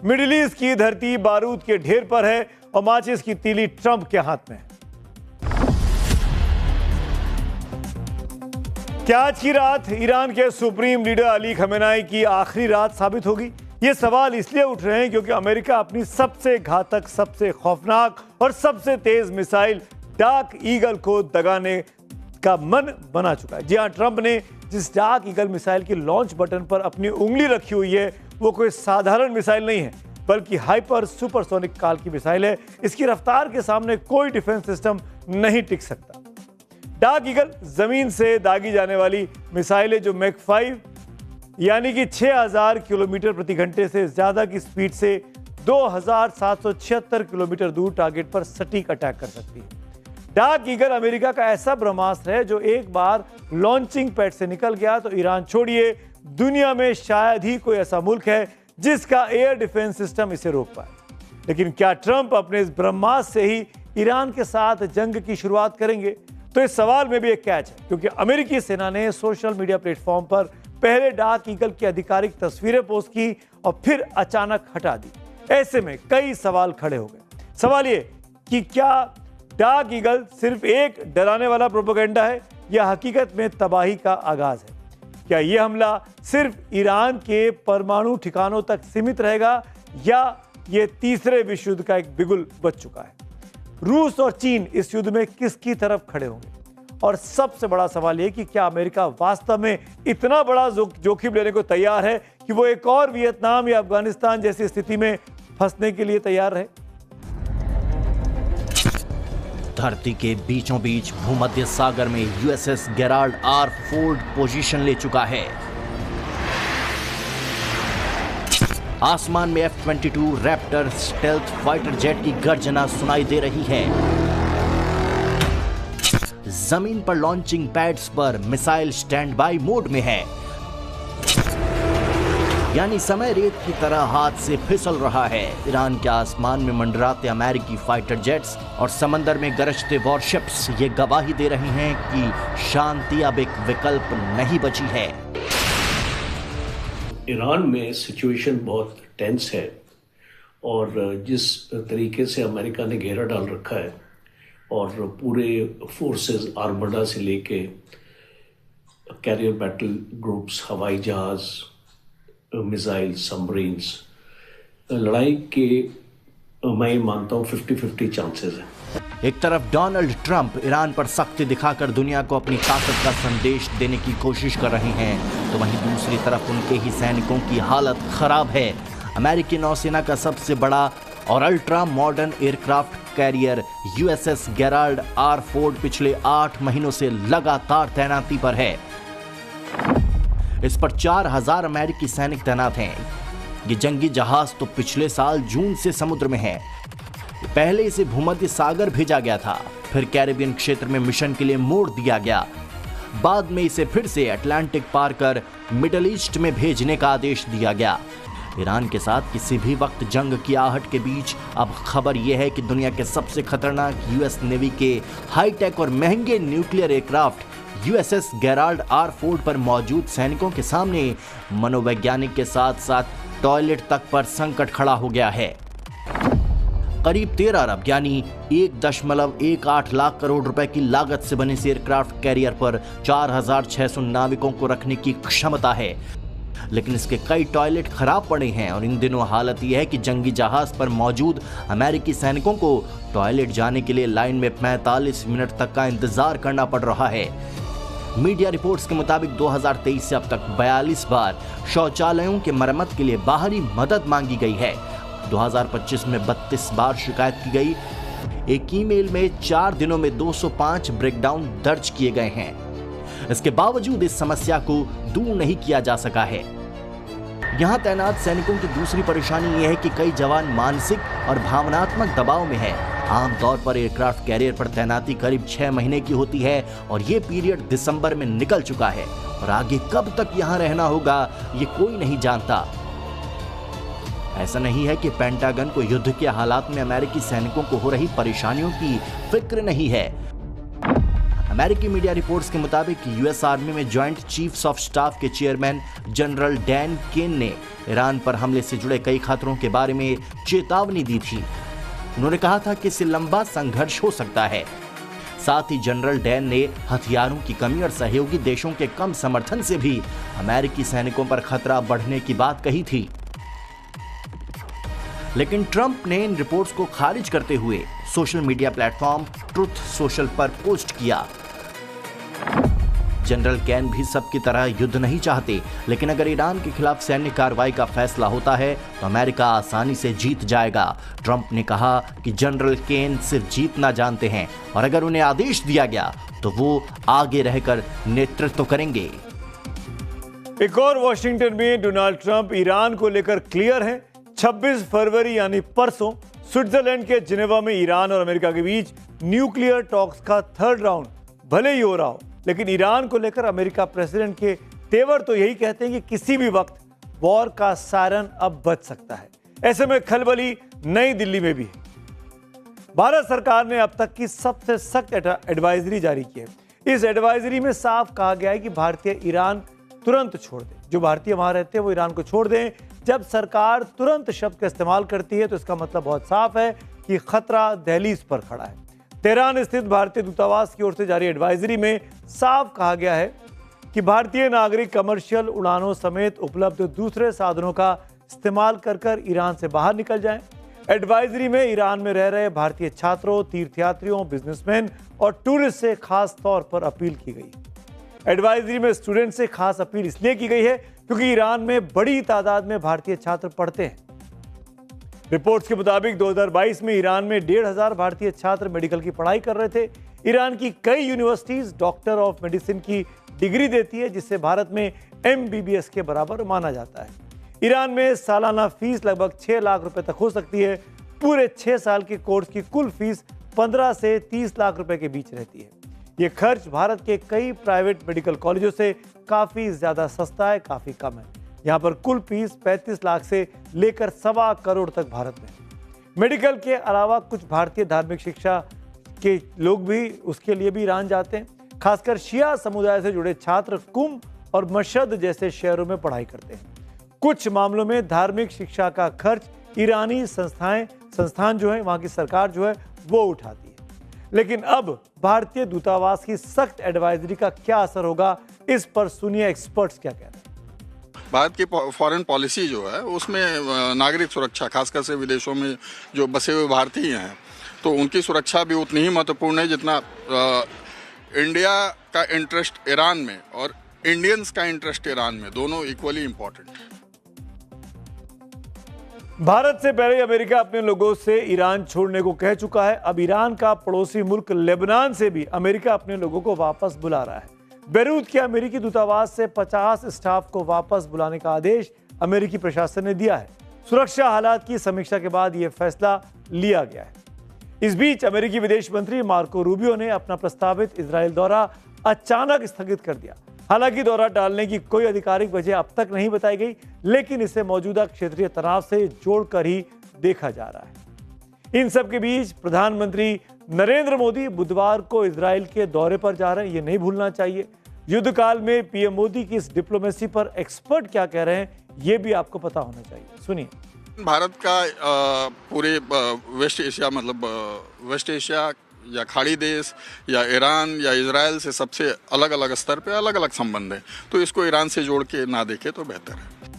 Middle east की धरती बारूद के ढेर पर है और माचिस की तीली ट्रंप के हाथ में है। क्या आज की रात ईरान के सुप्रीम लीडर अली खमेनाई की आखिरी रात साबित होगी? ये सवाल इसलिए उठ रहे हैं क्योंकि अमेरिका अपनी सबसे घातक, सबसे खौफनाक और सबसे तेज मिसाइल डार्क ईगल को दगाने का मन बना चुका है। जी हां, ट्रंप ने जिस डार्क ईगल मिसाइल की लॉन्च बटन पर अपनी उंगली रखी हुई है वो कोई साधारण मिसाइल नहीं है, बल्कि हाइपर सुपरसोनिक काल की मिसाइल है। इसकी रफ्तार के सामने कोई डिफेंस सिस्टम नहीं टिक सकता। डार्क ईगल जमीन से दागी जाने वाली मिसाइल है जो मैक 5 यानी कि 6000 किलोमीटर प्रति घंटे से ज्यादा की स्पीड से 2776 किलोमीटर दूर टारगेट पर सटीक अटैक कर सकती है। डार्क ईगल अमेरिका का ऐसा ब्रह्मास्त्र है जो एक बार लॉन्चिंग पैड से निकल गया तो ईरान छोड़िए, दुनिया में शायद ही कोई ऐसा मुल्क है जिसका एयर डिफेंस सिस्टम इसे रोक पाए। लेकिन क्या ट्रंप अपने इस ब्रह्मास्त्र से ही ईरान के साथ जंग की शुरुआत करेंगे? तो इस सवाल में भी एक कैच है, क्योंकि अमेरिकी सेना ने सोशल मीडिया प्लेटफॉर्म पर पहले डार्क ईगल की आधिकारिक तस्वीरें पोस्ट की और फिर अचानक हटा दी। ऐसे में कई सवाल खड़े हो गए। सवाल ये कि क्या डार्क ईगल सिर्फ एक डराने वाला प्रोपेगेंडा है या हकीकत में तबाही का आगाज है? क्या यह हमला सिर्फ ईरान के परमाणु ठिकानों तक सीमित रहेगा या यह तीसरे विश्व युद्ध का एक बिगुल बच चुका है? रूस और चीन इस युद्ध में किसकी तरफ खड़े होंगे? और सबसे बड़ा सवाल यह कि क्या अमेरिका वास्तव में इतना बड़ा जोखिम लेने को तैयार है कि वो एक और वियतनाम या अफगानिस्तान जैसी स्थिति में फंसने के लिए तैयार रहे? धरती के बीचों बीच भूमध्य सागर में USS Gerald R Ford position ले चुका है। आसमान में F-22 Raptor stealth fighter jet की गर्जना सुनाई दे रही है। जमीन पर लॉन्चिंग पैड्स पर मिसाइल स्टैंड बाय मोड में है, यानी समय रेत की तरह हाथ से फिसल रहा है। ईरान के आसमान में मंडराते अमेरिकी फाइटर जेट्स और समंदर में गरजते वॉरशिप्स ये गवाही दे रही हैं कि शांति अब एक विकल्प नहीं बची है। ईरान में सिचुएशन बहुत टेंस है और जिस तरीके से अमेरिका ने घेरा डाल रखा है और पूरे फोर्सेस आर्मडा से लेके कैरियर बैटल ग्रुप्स, हवाई जहाज, मिसाइल, सबमरीन्स, लड़ाई के मैं मानता हूँ 50-50 चांसेस है। एक तरफ डोनाल्ड ट्रंप ईरान पर सख्ती दिखाकर दुनिया को अपनी ताकत का संदेश देने की कोशिश कर रहे हैं, तो वहीं दूसरी तरफ उनके ही सैनिकों की हालत खराब है। अमेरिकी नौसेना का सबसे बड़ा और ultra modern aircraft carrier USS Gerald R Ford पिछले 8 महीनों से लगातार तैनाती पर है। इस पर 4000 अमेरिकी सैनिक तैनात हैं। ये जंगी जहाज तो पिछले साल जून से समुद्र में है। पहले इसे भूमध्य सागर भेजा गया था, फिर कैरेबियन क्षेत्र में मिशन के लिए मोड़ दिया गया। बाद में इसे फिर से अटलांटिक पार कर मिडल ईस्ट में भेजने का आदेश दिया गया। ईरान के साथ किसी भी वक्त जंग की आहट के बीच अब खबर यह है कि दुनिया के सबसे खतरनाक यूएस नेवी के हाईटेक और महंगे nuclear aircraft USS Gerald R Ford पर मौजूद सैनिकों के सामने मनोवैज्ञानिक के साथ साथ टॉयलेट तक पर संकट खड़ा हो गया है। करीब 13 अरब यानी 1.18 लाख करोड़ रुपए की लागत से बने इस एयरक्राफ्ट कैरियर पर 4600 नाविकों को रखने की क्षमता है, लेकिन इसके कई टॉयलेट खराब पड़े हैं और इन दिनों हालत यह है कि जंगी जहाज पर मौजूद अमेरिकी सैनिकों को टॉयलेट जाने के लिए लाइन में 45 मिनट तक का इंतजार करना पड़ रहा है। मीडिया रिपोर्ट्स के मुताबिक 2023 से अब तक 42 बार शौचालयों के मरम्मत के लिए बाहरी मदद मांगी गई है। 2025 में 32 बार शिकायत की गई। एक ईमेल में 4 दिनों में 205 ब्रेकडाउन दर्ज किए गए हैं। इसके बावजूद इस समस्या को दूर नहीं किया जा सका है। यहां तैनात सैनिकों की दूसरी परेशानी यह है कि कई जवान मानसिक और भावनात्मक दबाव में हैं। आमतौर पर एयरक्राफ्ट कैरियर पर तैनाती करीब 6 महीने की होती है और ये पीरियड दिसंबर में निकल चुका है और आगे कब तक यहां रहना होगा ये कोई नहीं जानता। ऐसा नहीं है कि पेंटागन को युद्ध के हालात में अमेरिकी सैनिकों को हो रही परेशानियों की फिक्र नहीं है। अमेरिकी मीडिया रिपोर्ट्स के मुताबिक यूएस आर्मी में जॉइंट चीफ्स ऑफ स्टाफ के चेयरमैन जनरल डैन केन ने ईरान पर हमले से जुड़े कई खतरों के बारे में चेतावनी दी थी। उन्होंने कहा था कि इससे लंबा संघर्ष हो सकता है। साथ ही जनरल डैन ने हथियारों की कमी और सहयोगी देशों के कम समर्थन से भी अमेरिकी सैनिकों पर खतरा बढ़ने की बात कही थी। लेकिन ट्रंप ने इन रिपोर्ट्स को खारिज करते हुए social media platform truth social पर पोस्ट किया। जनरल कैन भी सबकी तरह युद्ध नहीं चाहते, लेकिन अगर ईरान के खिलाफ सैन्य कार्रवाई का फैसला होता है तो अमेरिका आसानी से जीत जाएगा। ट्रंप ने कहा कि जनरल केन सिर्फ जीतना जानते हैं और अगर उन्हें आदेश दिया गया तो वो आगे रहकर नेतृत्व करेंगे। एक और वॉशिंगटन में डोनाल्ड ट्रंप ईरान को लेकर क्लियर हैं। 26 फरवरी यानी परसों स्विट्जरलैंड के जिनेवा में ईरान और अमेरिका के बीच न्यूक्लियर टॉक्स का थर्ड राउंड भले ही हो रहा हो, लेकिन ईरान को लेकर अमेरिका प्रेसिडेंट के तेवर तो यही कहते हैं कि किसी भी वक्त वॉर का सायरन अब बज सकता है। ऐसे में खलबली नई दिल्ली में भी है। भारत सरकार ने अब तक की सबसे सख्त एडवाइजरी जारी की है। इस एडवाइजरी में साफ कहा गया है कि भारतीय ईरान तुरंत छोड़ दें। जो भारतीय वहां रहते हैं वो ईरान को छोड़ दें। जब सरकार तुरंत शब्द का इस्तेमाल करती है तो इसका मतलब बहुत साफ है कि खतरा दहलीज पर खड़ा है। तेहरान स्थित भारतीय दूतावास की ओर से जारी एडवाइजरी में साफ कहा गया है कि भारतीय नागरिक कमर्शियल उड़ानों समेत उपलब्ध दूसरे साधनों का इस्तेमाल कर ईरान से बाहर निकल जाएं। एडवाइजरी में ईरान में रह रहे भारतीय छात्रों, तीर्थयात्रियों, बिजनेसमैन और टूरिस्ट से खास तौर पर अपील की गई। एडवाइजरी में स्टूडेंट से खास अपील इसलिए की गई है क्योंकि ईरान में बड़ी तादाद में भारतीय छात्र पढ़ते हैं। रिपोर्ट्स के मुताबिक 2022 में ईरान में 1,500 भारतीय छात्र मेडिकल की पढ़ाई कर रहे थे। ईरान की कई यूनिवर्सिटीज डॉक्टर ऑफ मेडिसिन की डिग्री देती है, जिससे भारत में MBBS के बराबर माना जाता है। ईरान में सालाना फीस लगभग 6 लाख रुपए तक हो सकती है। पूरे 6 साल के कोर्स की कुल फीस 15 से 30 लाख रुपए के बीच रहती है। ये खर्च भारत के कई प्राइवेट मेडिकल कॉलेजों से काफी ज्यादा सस्ता है, काफी कम है। यहाँ पर कुल फीस 35 लाख से लेकर 1.25 करोड़ तक भारत में। मेडिकल के अलावा कुछ भारतीय धार्मिक शिक्षा के लोग भी उसके लिए भी ईरान जाते हैं। खासकर शिया समुदाय से जुड़े छात्र कुम और मशहद जैसे शहरों में पढ़ाई करते हैं। कुछ मामलों में धार्मिक शिक्षा का खर्च ईरानी संस्थान जो है, वहाँ की सरकार जो है वो उठाती है। लेकिन अब भारतीय दूतावास की सख्त एडवाइजरी का क्या असर होगा, इस पर सुनिए एक्सपर्ट्स क्या कहते हैं। भारत की फॉरेन पॉलिसी जो है उसमें नागरिक सुरक्षा, खासकर से विदेशों में जो बसे हुए भारतीय हैं तो उनकी सुरक्षा भी उतनी ही महत्वपूर्ण है जितना इंडिया का इंटरेस्ट ईरान में और इंडियंस का इंटरेस्ट ईरान में, दोनों इक्वली इम्पोर्टेंट है। भारत से पहले अमेरिका अपने लोगों से ईरान छोड़ने को कह चुका है। अब ईरान का पड़ोसी मुल्क लेबनान से भी अमेरिका अपने लोगों को वापस बुला रहा है। बेरूत के अमेरिकी दूतावास से 50 स्टाफ को वापस बुलाने का आदेश अमेरिकी प्रशासन ने दिया है। सुरक्षा हालात की समीक्षा के बाद यह फैसला लिया गया है। इस बीच अमेरिकी विदेश मंत्री मार्को रूबियो ने अपना प्रस्तावित इजरायल दौरा अचानक स्थगित कर दिया। हालांकि दौरा टालने की कोई आधिकारिक वजह अब तक नहीं बताई गई, लेकिन इसे मौजूदा क्षेत्रीय तनाव से जोड़कर ही देखा जा रहा है। इन सब के बीच प्रधानमंत्री नरेंद्र मोदी बुधवार को इजरायल के दौरे पर जा रहे हैं, ये नहीं भूलना चाहिए। युद्ध काल में पीएम मोदी की इस डिप्लोमेसी पर एक्सपर्ट क्या कह रहे हैं, ये भी आपको पता होना चाहिए। सुनिए। भारत का पूरे वेस्ट एशिया, मतलब वेस्ट एशिया या खाड़ी देश या ईरान या इजराइल से सबसे अलग अलग स्तर पे अलग अलग संबंध है, तो इसको ईरान से जोड़ के ना देखे तो बेहतर है।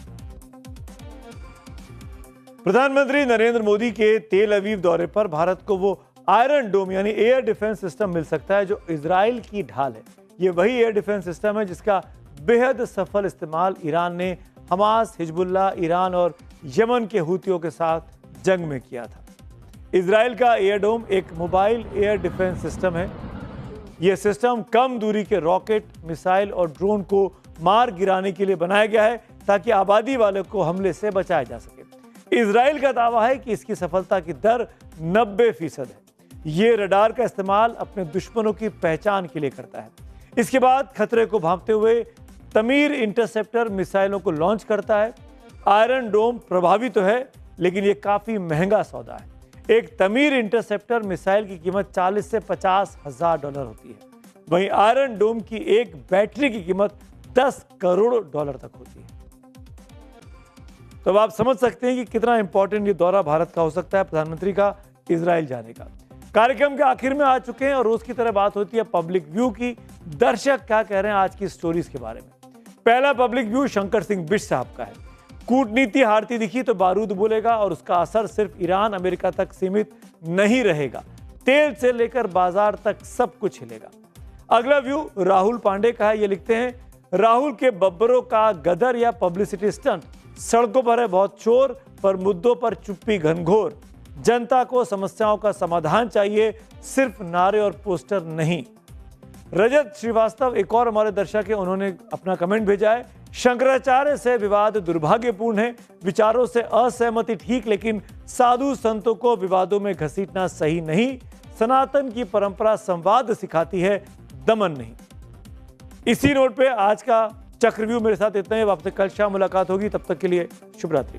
प्रधानमंत्री नरेंद्र मोदी के तेल अवीव दौरे पर भारत को वो आयरन डोम यानी एयर डिफेंस सिस्टम मिल सकता है जो इजराइल की ढाल है। ये वही एयर डिफेंस सिस्टम है जिसका बेहद सफल इस्तेमाल ईरान ने हमास, हिजबुल्लाह, ईरान और यमन के हूतियों के साथ जंग में किया था। इजराइल का एयर डोम एक मोबाइल एयर डिफेंस सिस्टम है। यह सिस्टम कम दूरी के रॉकेट, मिसाइल और ड्रोन को मार गिराने के लिए बनाया गया है ताकि आबादी वालों को हमले से बचाया जा सके। इजराइल का दावा है कि इसकी सफलता की दर 90% है। ये रडार का इस्तेमाल अपने दुश्मनों की पहचान के लिए करता है। इसके बाद खतरे को भांपते हुए तमीर इंटरसेप्टर मिसाइलों को लॉन्च करता है। आयरन डोम प्रभावी तो है, लेकिन यह काफी महंगा सौदा है। एक तमीर इंटरसेप्टर मिसाइल की कीमत 40 से 50 हजार डॉलर होती है। वहीं आयरन डोम की एक बैटरी की कीमत $10 करोड़ तक होती है। तो अब आप समझ सकते हैं कि कितना इंपॉर्टेंट ये दौरा भारत का हो सकता है, प्रधानमंत्री का इजराइल जाने का। कार्यक्रम के आखिर में आ चुके हैं और रोज की तरह बात होती है पब्लिक व्यू की। दर्शक क्या कह रहे हैं आज की स्टोरीज के बारे में। पहला पब्लिक व्यू शंकर सिंह बिष्ट साहब का है। कूटनीति हारती दिखी तो बारूद बोलेगा और उसका असर सिर्फ ईरान अमेरिका तक सीमित नहीं रहेगा, तेल से लेकर बाजार तक सब कुछ हिलेगा। अगला व्यू राहुल पांडे का है। ये लिखते हैं, राहुल के बब्बरों का गदर या पब्लिसिटी स्टंट। सड़कों पर है बहुत शोर, पर मुद्दों पर चुप्पी घनघोर। जनता को समस्याओं का समाधान चाहिए, सिर्फ नारे और पोस्टर नहीं। रजत श्रीवास्तव एक और हमारे दर्शक है, उन्होंने अपना कमेंट भेजा है। शंकराचार्य से विवाद दुर्भाग्यपूर्ण है, विचारों से असहमति ठीक, लेकिन साधु संतों को विवादों में घसीटना सही नहीं। सनातन की परंपरा संवाद सिखाती है, दमन नहीं। इसी नोट पे आज का चक्रव्यूह मेरे साथ इतना ही। आपसे कल शाम मुलाकात होगी, तब तक के लिए शुभ रात्रि।